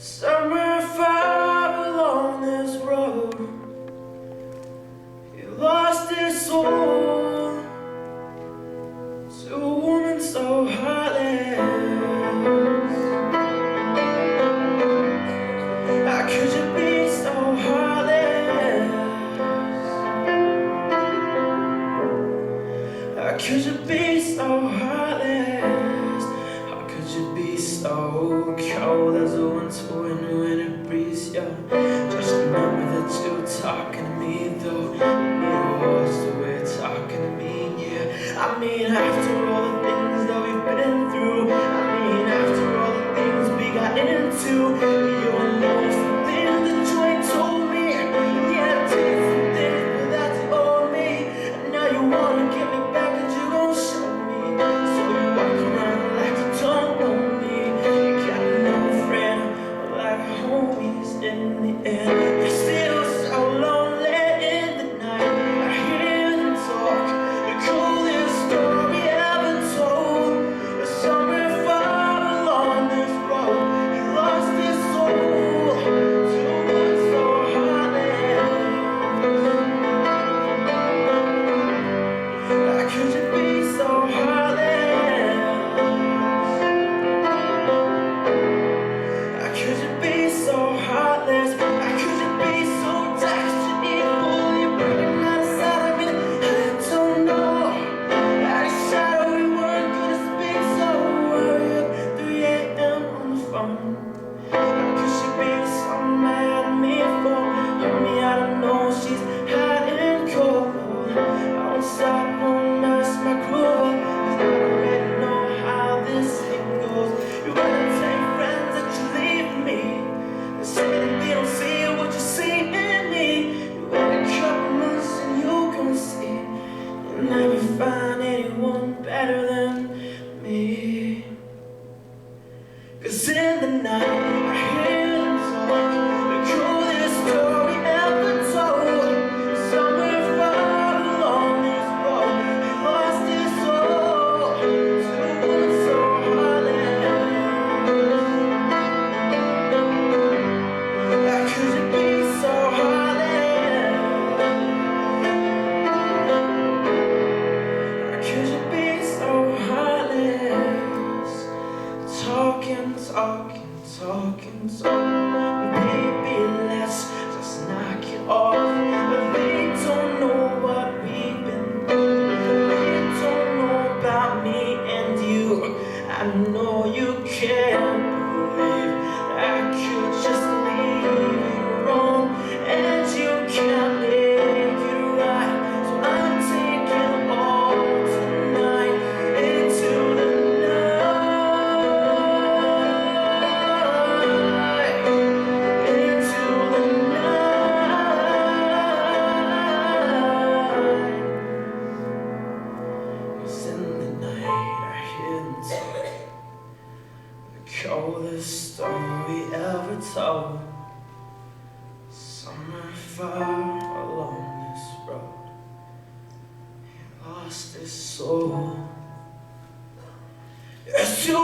Somewhere far along this road, he lost his soul to a woman so heartless. How could you be so heartless? How could you be so heartless? How could you be so cold as a winter wind when it breeze? Yeah, just remember that you were talking to me, though you was the way talking to me. Yeah, I mean, after all the things that we've been through, I mean, after all the things we got into, you know some things that you ain't told me. Yeah, I did some things that you owed me, and now you wanna get me back and you gon' show me. So you walk around like you don't know me. You got no friend like homies in the end. You're still so lonely in the night. I hear them talk, the coolest story ever told. Somewhere far along this road, he lost his soul to one so heartless. How could you be so heartless? How could you be so heartless? How could you be so dashed and evil? You're breaking out inside of me. I don't know. Out of shadow, we weren't gonna speak, so hurry up. 3 a.m. on the phone. How could she be so mad at me for? Homie, I don't know. She's hot and cold. I won't stop, won't mess my groove up, 'cause I already know how this thing goes. You better tell your friends that you leave me. They say that they don't see what you see in me. You wait a couple months and you gon' see you'll never find anyone better than me. 'Cause in the night I hear them talk, the coolest story ever told. Somewhere far along this road, he lost his soul to one so heartless. How could you be so heartless? How could you be so heartless? Talking, baby, let's just knock it off. But they don't know what we've been through. They don't know about me and you. I know you can't believe I could just leave you wrong, and you can't make it right. So I'm taking all tonight into the night, into the night. 'Cause in the night I hear them talk, the coldest story ever told. Somewhere far along this road, he lost his soul. Yes, you